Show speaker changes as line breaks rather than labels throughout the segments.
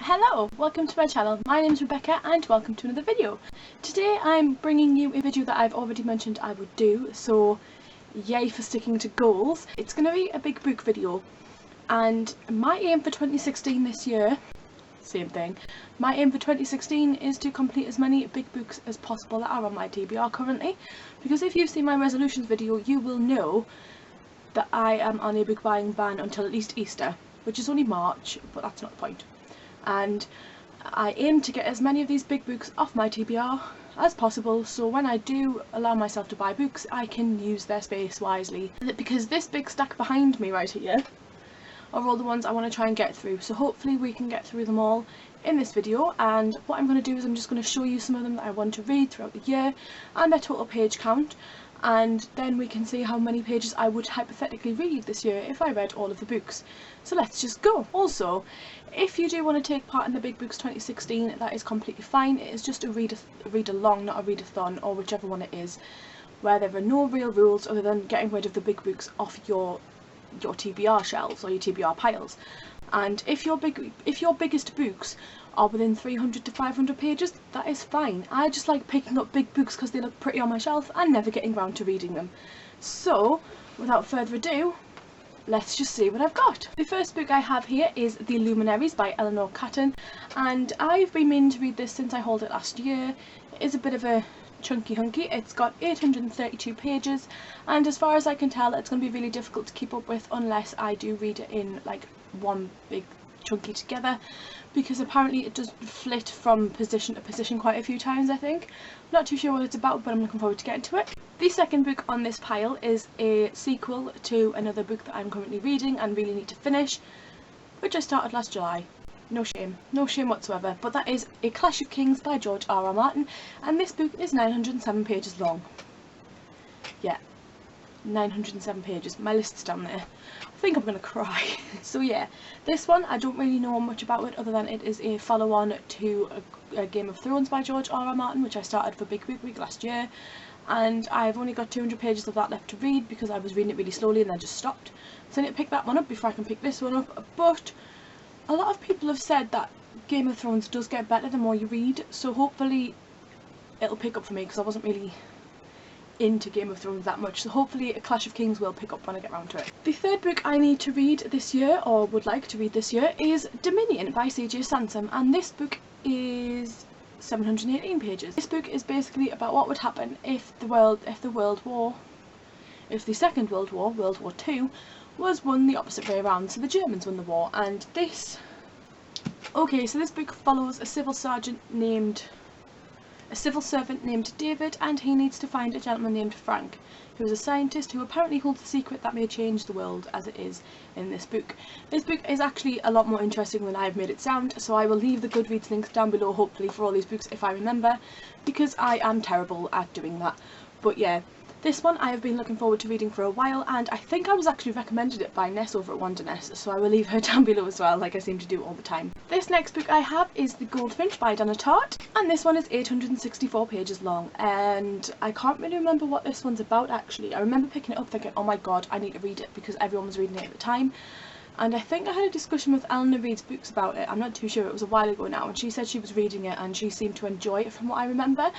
Hello, welcome to my channel. My name is Rebecca and welcome to another video. Today I'm bringing you a video that I've already mentioned I would do, so yay for sticking to goals. It's going to be a big book video and my aim for 2016 this year, same thing, my aim for 2016 is to complete as many big books as possible that are on my TBR currently, because if you've seen my resolutions video you will know that I am on a book buying ban until at least Easter, which is only March, but that's not the point. And I aim to get as many of these big books off my TBR as possible, so when I do allow myself to buy books I can use their space wisely, because this big stack behind me right here are all the ones I want to try and get through, so hopefully we can get through them all in this video. And what I'm going to do is I'm just going to show you some of them that I want to read throughout the year and their total page count, and then we can see how many pages I would hypothetically read this year if I read all of the books. So let's just go. Also, if you do want to take part in the Big Books 2016, that is completely fine. It is just a read along, not a readathon, or whichever one it is, where there are no real rules other than getting rid of the big books off your TBR shelves or your TBR piles. And if your biggest books are within 300 to 500 pages, that is fine. I just like picking up big books because they look pretty on my shelf and never getting round to reading them. So without further ado, let's just see what I've got. The first book I have here is The Luminaries by Eleanor Catton, and I've been meaning to read this since I hauled it last year. It is a bit of a chunky hunky. It's got 832 pages, and as far as I can tell it's going to be really difficult to keep up with unless I do read it in like one big chunky together, because apparently it does flit from position to position quite a few times. I think. I'm not too sure what it's about, but I'm looking forward to getting to it. The second book on this pile is a sequel to another book that I'm currently reading and really need to finish, which I started last July. No shame whatsoever, but that is A Clash of Kings by George R.R. Martin, and this book is 907 pages long. Yeah, 907 pages. My list's down there. I think I'm gonna cry. So yeah, this one I don't really know much about it other than it is a follow-on to a Game of Thrones by George R.R. Martin, which I started for Big Book Week last year, and I've only got 200 pages of that left to read because I was reading it really slowly and then just stopped. So I need to pick that one up before I can pick this one up, but a lot of people have said that Game of Thrones does get better the more you read, so hopefully it'll pick up for me because I wasn't really into Game of Thrones that much, so hopefully A Clash of Kings will pick up when I get around to it. The third book I need to read this year, or would like to read this year, is Dominion by C.J. Sansom, and this book is 718 pages. This book is basically about what would happen if the Second World War, World War II, was won the opposite way around, so the Germans won the war. And this book follows a civil servant named David, and he needs to find a gentleman named Frank, who is a scientist who apparently holds a secret that may change the world, as it is in this book. This book is actually a lot more interesting than I've made it sound, so I will leave the Goodreads links down below hopefully for all these books if I remember, because I am terrible at doing that. But yeah, this one I have been looking forward to reading for a while, and I think I was actually recommended it by Ness over at Wonderness, so I will leave her down below as well, like I seem to do all the time. This next book I have is The Goldfinch by Donna Tartt, and this one is 864 pages long, and I can't really remember what this one's about actually. I remember picking it up thinking, oh my god, I need to read it because everyone was reading it at the time. And I think I had a discussion with Eleanor Reads Books about it. I'm not too sure, it was a while ago now, and she said she was reading it and she seemed to enjoy it from what I remember.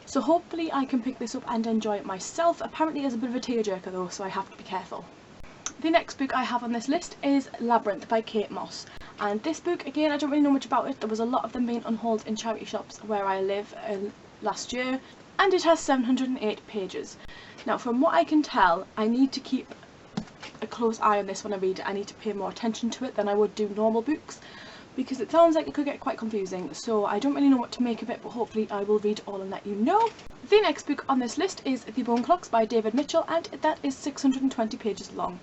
So hopefully I can pick this up and enjoy it myself. Apparently it's a bit of a tearjerker though, so I have to be careful. The next book I have on this list is Labyrinth by Kate Moss. And this book, again, I don't really know much about it. There was a lot of them being unhauled in charity shops where I live last year, and it has 708 pages. Now from what I can tell, I need to keep a close eye on this when I read it. I need to pay more attention to it than I would do normal books, because it sounds like it could get quite confusing, so I don't really know what to make of it, but hopefully I will read all and let you know. The next book on this list is The Bone Clocks by David Mitchell, and that is 620 pages long.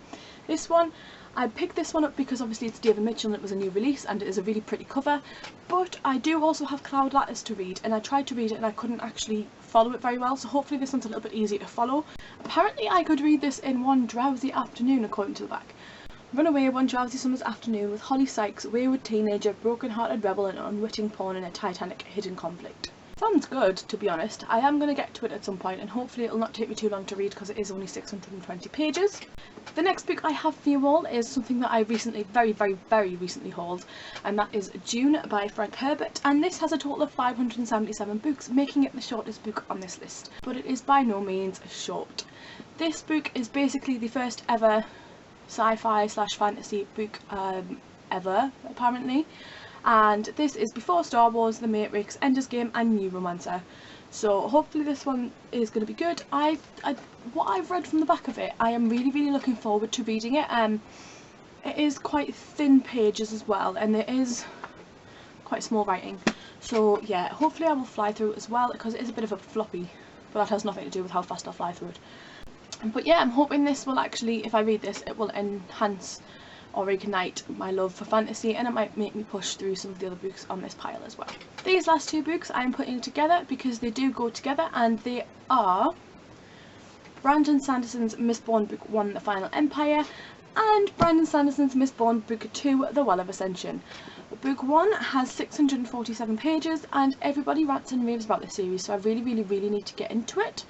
This one, I picked this one up because obviously it's David Mitchell and it was a new release and it is a really pretty cover, but I do also have Cloud Lattice to read, and I tried to read it and I couldn't actually follow it very well, so hopefully this one's a little bit easier to follow. Apparently I could read this in one drowsy afternoon according to the back. Run away one drowsy summer's afternoon with Holly Sykes, wayward teenager, broken-hearted rebel and unwitting pawn in a titanic hidden conflict. Sounds good, to be honest. I am going to get to it at some point, and hopefully it'll not take me too long to read because it is only 620 pages. The next book I have for you all is something that I recently, very recently hauled, and that is Dune by Frank Herbert, and this has a total of 577 books, making it the shortest book on this list, but it is by no means short. This book is basically the first ever sci-fi / fantasy book ever, apparently, and this is before Star Wars, The Matrix, Ender's Game and Neuromancer. So hopefully this one is going to be good. What I've read from the back of it, I am really looking forward to reading it. It is quite thin pages as well, and it is quite small writing. So yeah, hopefully I will fly through it as well, because it is a bit of a floppy, but that has nothing to do with how fast I'll fly through it. But yeah, I'm hoping this will actually, if I read this, it will enhance or ignite my love for fantasy, and it might make me push through some of the other books on this pile as well. These last two books I'm putting together because they do go together, and they are Brandon Sanderson's Mistborn Book 1, The Final Empire, and Brandon Sanderson's Mistborn Book 2, The Well of Ascension. Book 1 has 647 pages, and everybody rants and raves about this series, so I really need to get into it.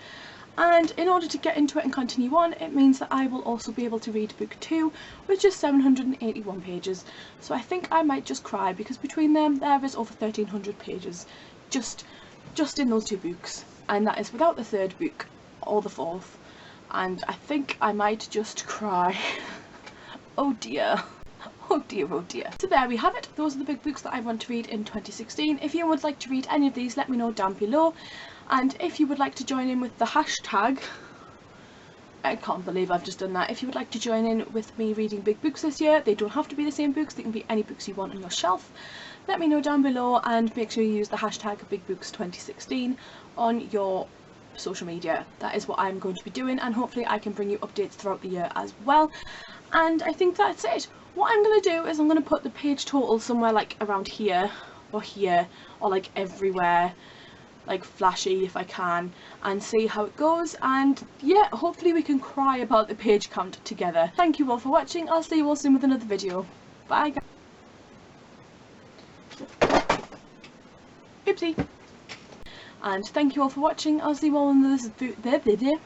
And in order to get into it and continue on, it means that I will also be able to read book 2, which is 781 pages. So I think I might just cry, because between them there is over 1300 pages just in those two books, and that is without the third book or the fourth, and I think I might just cry. Oh dear. Oh dear, oh dear. So there we have it. Those are the big books that I want to read in 2016. If you would like to read any of these, let me know down below. And if you would like to join in with the hashtag, I can't believe I've just done that. If you would like to join in with me reading big books this year, they don't have to be the same books, they can be any books you want on your shelf. Let me know down below, and make sure you use the hashtag BigBooks2016 on your social media. That is what I'm going to be doing, and hopefully I can bring you updates throughout the year as well. And I think that's it. What I'm going to do is I'm going to put the page total somewhere like around here, or like everywhere, like flashy if I can, and see how it goes. And yeah, hopefully we can cry about the page count together. Thank you all for watching. I'll see you all soon with another video. Bye guys. Oopsie. And thank you all for watching. I'll see you all in this video.